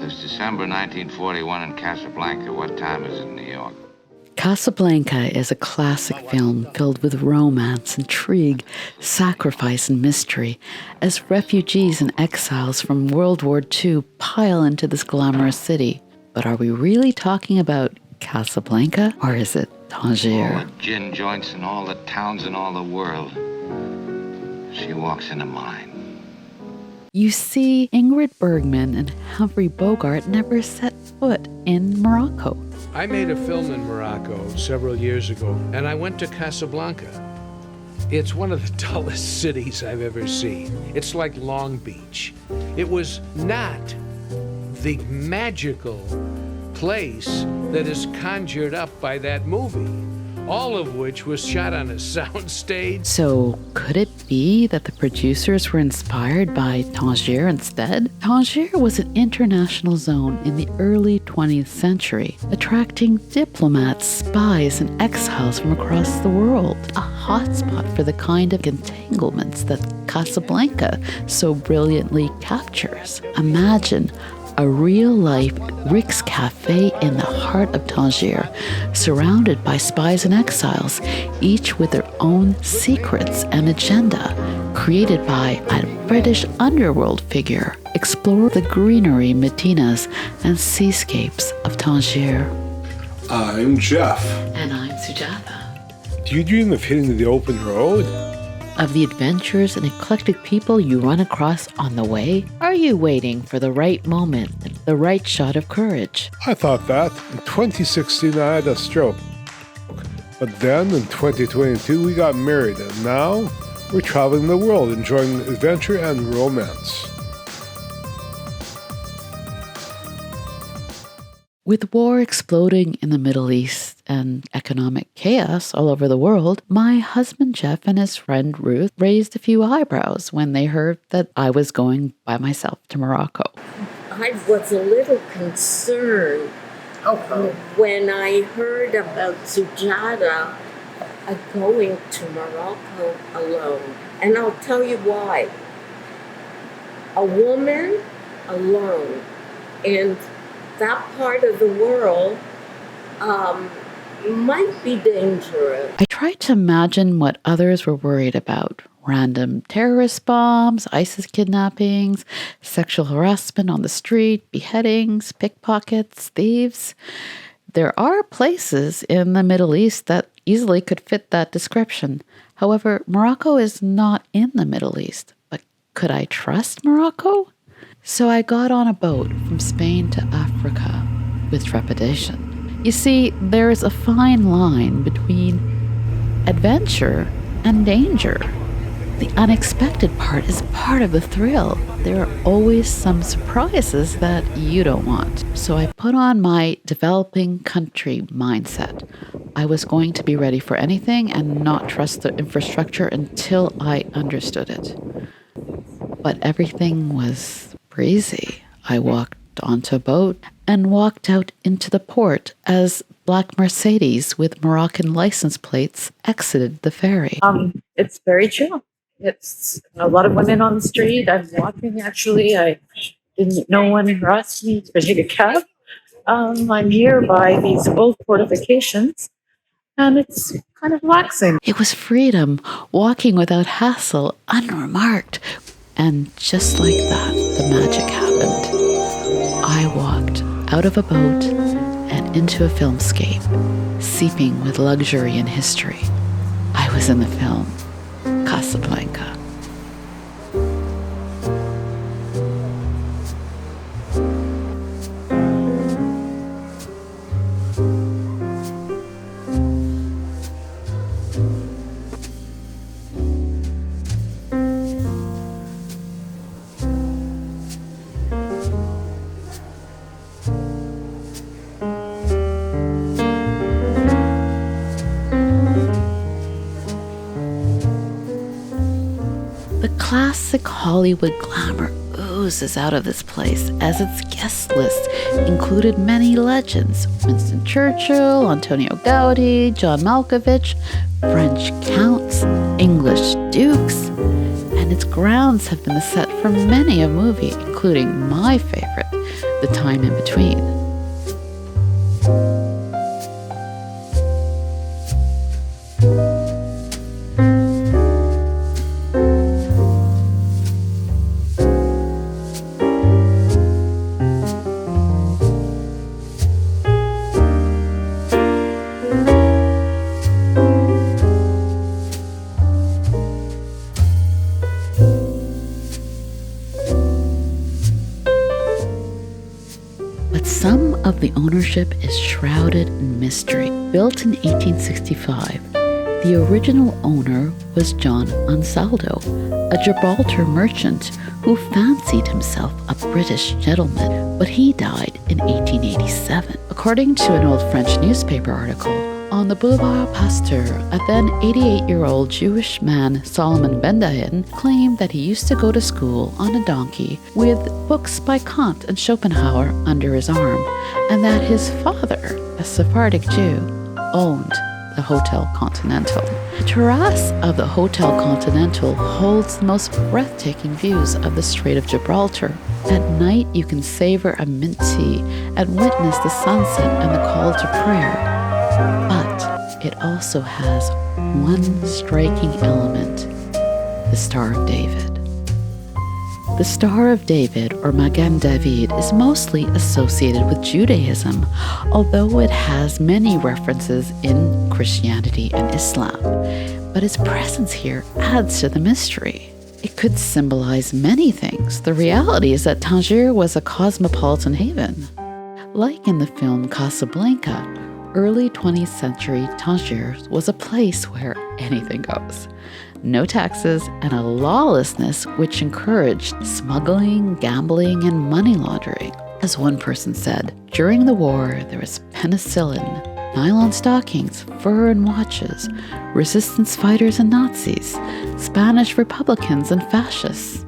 It's December 1941 in Casablanca. What time is it in New York? Casablanca is a classic film filled with romance, intrigue, sacrifice, and mystery as refugees and exiles from World War II pile into this glamorous city. But are we really talking about Casablanca, or is it Tangier? All the gin joints in all the towns in all the world. She walks into mine. You see, Ingrid Bergman and Humphrey Bogart never set foot in Morocco. I made a film in Morocco several years ago, and I went to Casablanca. It's one of the dullest cities I've ever seen. It's like Long Beach. It was not the magical place that is conjured up by that movie, all of which was shot on a sound stage. So could it be that the producers were inspired by Tangier instead? Tangier was an international zone in the early 20th century, attracting diplomats, spies, and exiles from across the world, a hotspot for the kind of entanglements that Casablanca so brilliantly captures. Imagine a real-life Rick's Café in the heart of Tangier, surrounded by spies and exiles, each with their own secrets and agenda, created by a British underworld figure. Explore the greenery, Medinas, and seascapes of Tangier. I'm Jeff. And I'm Sujata. Do you dream of hitting the open road? Of the adventures and eclectic people you run across on the way? Are you waiting for the right moment, the right shot of courage? I thought that. In 2016, I had a stroke. But then, in 2022, we got married, and now we're traveling the world, enjoying adventure and romance. With war exploding in the Middle East and economic chaos all over the world, my husband Jeff and his friend Ruth raised a few eyebrows when they heard that I was going by myself to Morocco. I was a little concerned when I heard about Sujata going to Morocco alone. And I'll tell you why. A woman alone in that part of the world might be dangerous. I tried to imagine what others were worried about. Random terrorist bombs, ISIS kidnappings, sexual harassment on the street, beheadings, pickpockets, thieves. There are places in the Middle East that easily could fit that description. However, Morocco is not in the Middle East. But could I trust Morocco? So I got on a boat from Spain to Africa with trepidation. You see, there is a fine line between adventure and danger. The unexpected part is part of the thrill. There are always some surprises that you don't want. So I put on my developing country mindset. I was going to be ready for anything and not trust the infrastructure until I understood it. But everything was breezy. I walked onto a boat and walked out into the port as black Mercedes with Moroccan license plates exited the ferry. It's very chill. It's a lot of women on the street. I'm walking, actually. I didn't know one asked me to take a cab. I'm here by these old fortifications, and it's kind of relaxing. It was freedom, walking without hassle, unremarked. And just like that, the magic happened. I walked out of a boat and into a filmscape, seeping with luxury and history. I was in the film Casablanca. Classic Hollywood glamour oozes out of this place, as its guest list included many legends: Winston Churchill, Antonio Gaudi, John Malkovich, French counts, English dukes, and and its grounds have been the set for many a movie, including my favorite, The Time in Between. Some of the ownership is shrouded in mystery. Built in 1865, the original owner was John Ansaldo, a Gibraltar merchant who fancied himself a British gentleman, but he died in 1887. According to an old French newspaper article, on the Boulevard Pasteur, a then 88-year-old Jewish man, Solomon Bendahin, claimed that he used to go to school on a donkey with books by Kant and Schopenhauer under his arm, and that his father, a Sephardic Jew, owned the Hotel Continental. The terrace of the Hotel Continental holds the most breathtaking views of the Strait of Gibraltar. At night, you can savor a mint tea and witness the sunset and the call to prayer. But it also has one striking element, the Star of David. The Star of David, or Magen David, is mostly associated with Judaism, although it has many references in Christianity and Islam. But its presence here adds to the mystery. It could symbolize many things. The reality is that Tangier was a cosmopolitan haven. Like in the film Casablanca, early 20th century Tangier was a place where anything goes. No taxes and a lawlessness which encouraged smuggling, gambling, and money laundering. As one person said, during the war there was penicillin, nylon stockings, fur and watches, resistance fighters and Nazis, Spanish Republicans and fascists.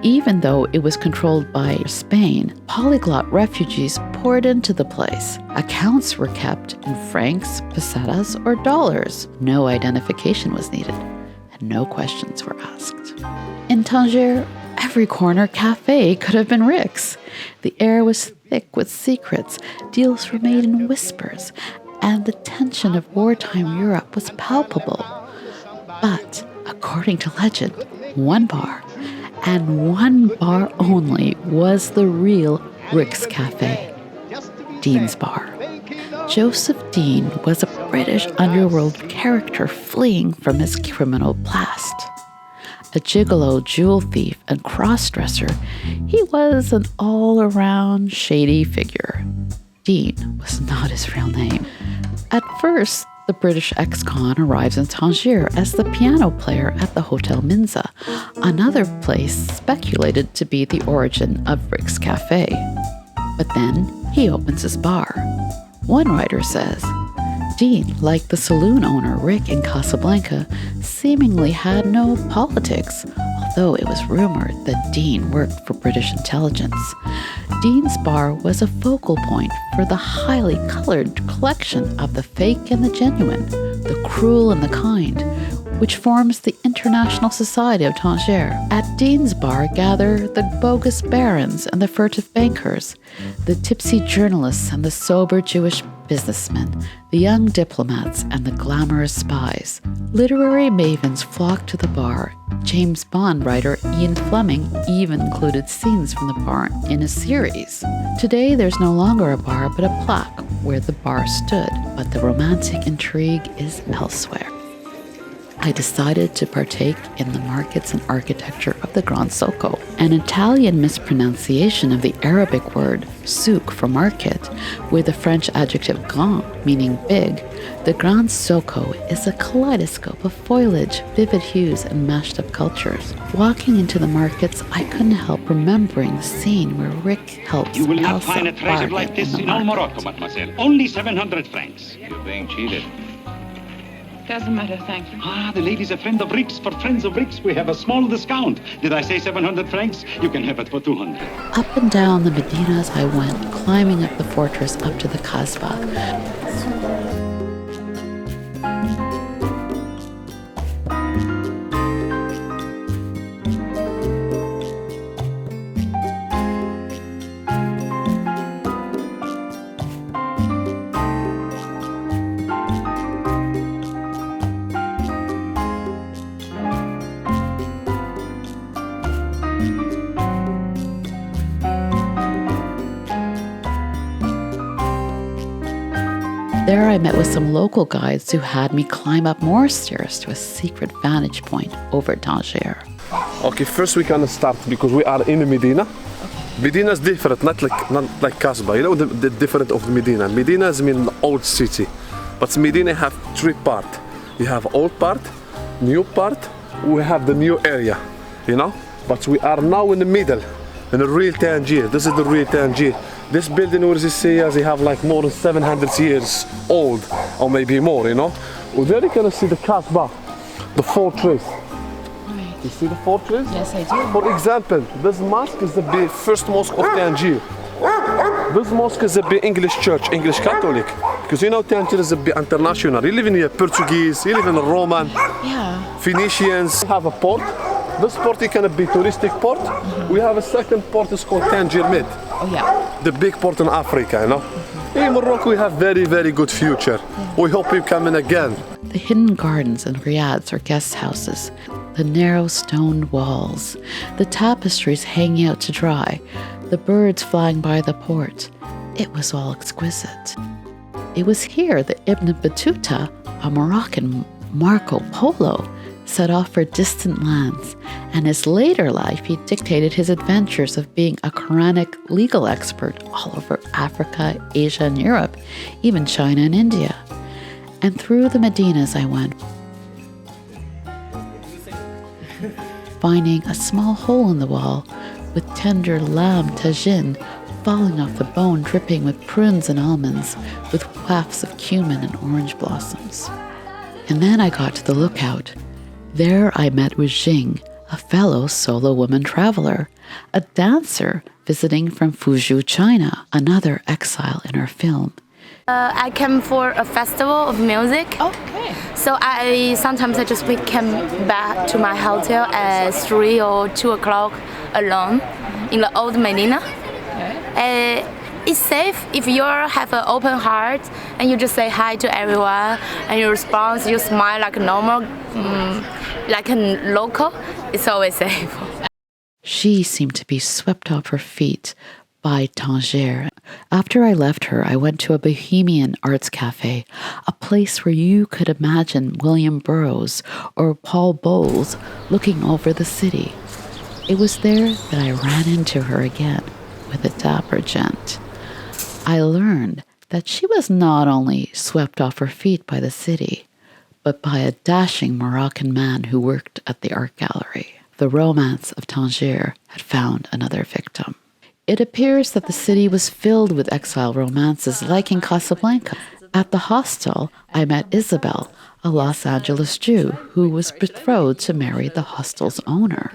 Even though it was controlled by Spain, polyglot refugees poured into the place. Accounts were kept in francs, pesetas, or dollars. No identification was needed, and no questions were asked. In Tangier, every corner café could have been Rick's. The air was thick with secrets, deals were made in whispers, and the tension of wartime Europe was palpable. But, according to legend, one bar, and one bar only, was the real Rick's Cafe, Dean's Bar. Joseph Dean was a British underworld character fleeing from his criminal past. A gigolo, jewel thief, and cross-dresser, he was an all-around shady figure. Dean was not his real name. At first, the British ex-con arrives in Tangier as the piano player at the Hotel Minza, another place speculated to be the origin of Rick's Cafe. But then he opens his bar. One writer says, Dean, like the saloon owner Rick in Casablanca, seemingly had no politics, although it was rumored that Dean worked for British intelligence. Dean's bar was a focal point for the highly colored collection of the fake and the genuine, the cruel and the kind, which forms the International Society of Tangier. At Dean's bar gather the bogus barons and the furtive bankers, the tipsy journalists and the sober Jewish businessmen, the young diplomats and the glamorous spies. Literary mavens flock to the bar. James Bond writer Ian Fleming even included scenes from the bar in a series. Today there's no longer a bar but a plaque where the bar stood, but the romantic intrigue is elsewhere. I decided to partake in the markets and architecture of the Gran Socco, an Italian mispronunciation of the Arabic word souk for market, with the French adjective grand, meaning big. The Gran Socco is a kaleidoscope of foliage, vivid hues, and mashed up cultures. Walking into the markets, I couldn't help remembering the scene where Rick helps You will not Elsa find a treasure bargain like this in all market. Morocco, mademoiselle. Only 700 francs. You're being cheated. Doesn't matter, thank you. Ah, the lady's a friend of Rick's. For friends of Rick's, we have a small discount. Did I say 700 francs? You can have it for 200. Up and down the Medina as I went, climbing up the fortress up to the kasbah. There I met with some local guides who had me climb up more stairs to a secret vantage point over Tangier. Okay, first we can start because we are in Medina. Medina is different, not like Kasbah. You know the difference of Medina. Medina is mean old city, but Medina have three parts. You have old part, new part. We have the new area, you know. But we are now in the middle, in the real Tangier. This is the real Tangier. This building, where you see, they have like more than 700 years old, or maybe more, you know. Well, there you can see the kasbah, the fortress. You see the fortress? Yes, I do. For example, this mosque is the first mosque of Tangier. This mosque is a English church, English Catholic. Because you know Tangier is a bit international. You live in here Portuguese, you live in Roman, Phoenicians. We have a port. This port can be touristic port. We have a second port, it's called Tangier Mid. Oh yeah. The big port in Africa, you know. In Morocco we have very, very good future. We hope you come in again. The hidden gardens and riads or guest houses, the narrow stone walls, the tapestries hanging out to dry, the birds flying by the port. It was all exquisite. It was here that Ibn Battuta, a Moroccan Marco Polo, set off for distant lands, and his later life he dictated his adventures of being a Quranic legal expert all over Africa, Asia, and Europe, even China and India. And through the Medinas I went, finding a small hole in the wall with tender lamb tagine falling off the bone, dripping with prunes and almonds, with wafts of cumin and orange blossoms. And then I got to the lookout. There I met with Jing, a fellow solo woman traveler, a dancer visiting from Fuzhou, China, another exile in our film. I came for a festival of music. Okay. So sometimes I just came back to my hotel at 3 or 2 o'clock alone in the old Medina. Okay. It's safe if you have an open heart and you just say hi to everyone and you respond, you smile like a normal, like a local. It's always safe. She seemed to be swept off her feet by Tangier. After I left her, I went to a bohemian arts cafe, a place where you could imagine William Burroughs or Paul Bowles looking over the city. It was there that I ran into her again with a dapper gent. I learned that she was not only swept off her feet by the city, but by a dashing Moroccan man who worked at the art gallery. The romance of Tangier had found another victim. It appears that the city was filled with exile romances like in Casablanca. At the hostel, I met Isabel, a Los Angeles Jew who was betrothed to marry the hostel's owner.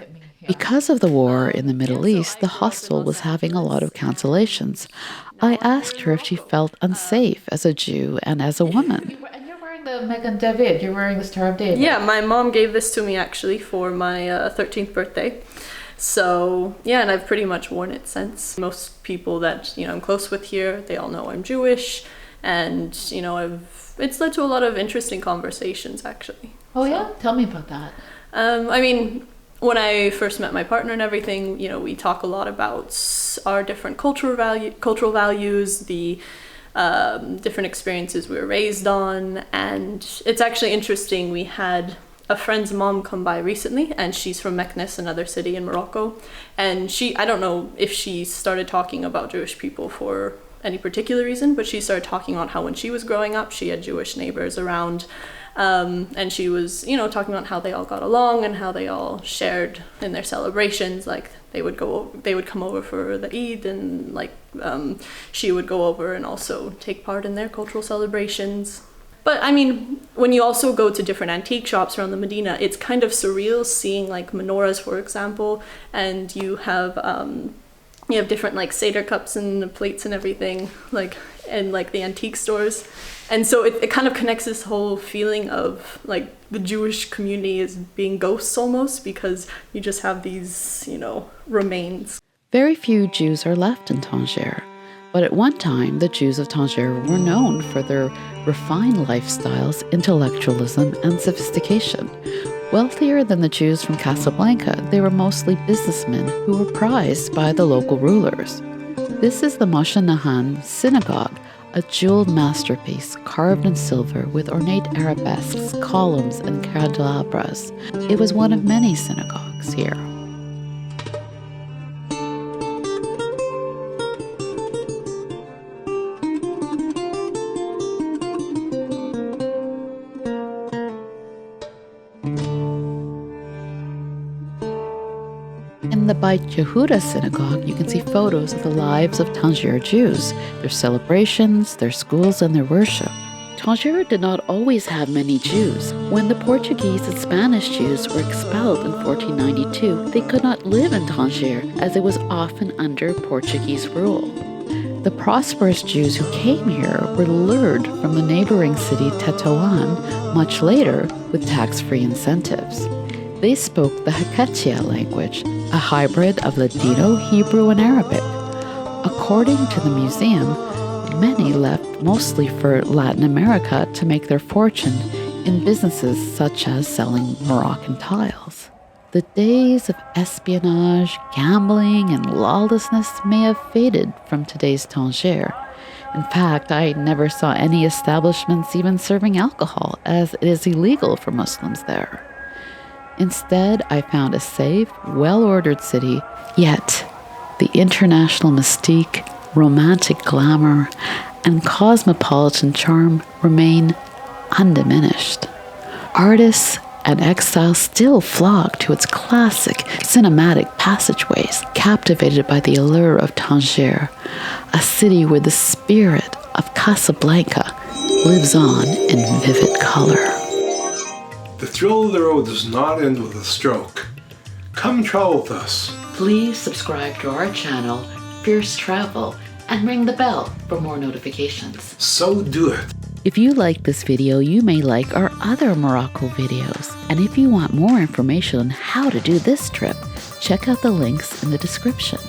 Because of the war in the Middle East, the hostel was having a lot of cancellations. I asked her if she felt unsafe as a Jew and as a woman. And you're wearing the Megan David, you're wearing the Star of David. Yeah, my mom gave this to me actually for my 13th birthday. So, yeah, and I've pretty much worn it since. Most people that, I'm close with here, they all know I'm Jewish. And, it's led to a lot of interesting conversations, actually. Oh, yeah? Tell me about that. When I first met my partner and everything, we talk a lot about our different cultural values, the different experiences we were raised on. And it's actually interesting. We had a friend's mom come by recently, and she's from Meknes, another city in Morocco. And I don't know if she started talking about Jewish people for any particular reason, but she started talking about how when she was growing up, she had Jewish neighbors around. And she was, talking about how they all got along and how they all shared in their celebrations. Like they would come over for the Eid, and she would go over and also take part in their cultural celebrations. But when you also go to different antique shops around the Medina, it's kind of surreal seeing like menorahs, for example, and you have different Seder cups and plates and everything, in the antique stores. And so it kind of connects this whole feeling of the Jewish community as being ghosts almost, because you just have these, remains. Very few Jews are left in Tangier, but at one time the Jews of Tangier were known for their refined lifestyles, intellectualism, and sophistication. Wealthier than the Jews from Casablanca, they were mostly businessmen who were prized by the local rulers. This is the Moshe Nahan Synagogue, a jeweled masterpiece carved in silver with ornate arabesques, columns, and candelabras. It was one of many synagogues here. In the Beit Yehuda synagogue, you can see photos of the lives of Tangier Jews, their celebrations, their schools, and their worship. Tangier did not always have many Jews. When the Portuguese and Spanish Jews were expelled in 1492, they could not live in Tangier as it was often under Portuguese rule. The prosperous Jews who came here were lured from the neighboring city Tetuan much later with tax-free incentives. They spoke the Haketia language, a hybrid of Ladino, Hebrew, and Arabic. According to the museum, many left mostly for Latin America to make their fortune in businesses such as selling Moroccan tiles. The days of espionage, gambling, and lawlessness may have faded from today's Tangier. In fact, I never saw any establishments even serving alcohol, as it is illegal for Muslims there. Instead, I found a safe, well-ordered city, yet the international mystique, romantic glamour, and cosmopolitan charm remain undiminished. Artists and exiles still flock to its classic cinematic passageways, captivated by the allure of Tangier, a city where the spirit of Casablanca lives on in vivid color. The thrill of the road does not end with a stroke. Come travel with us. Please subscribe to our channel, Fierce Travel, and ring the bell for more notifications. So do it. If you like this video, you may like our other Morocco videos. And if you want more information on how to do this trip, check out the links in the description.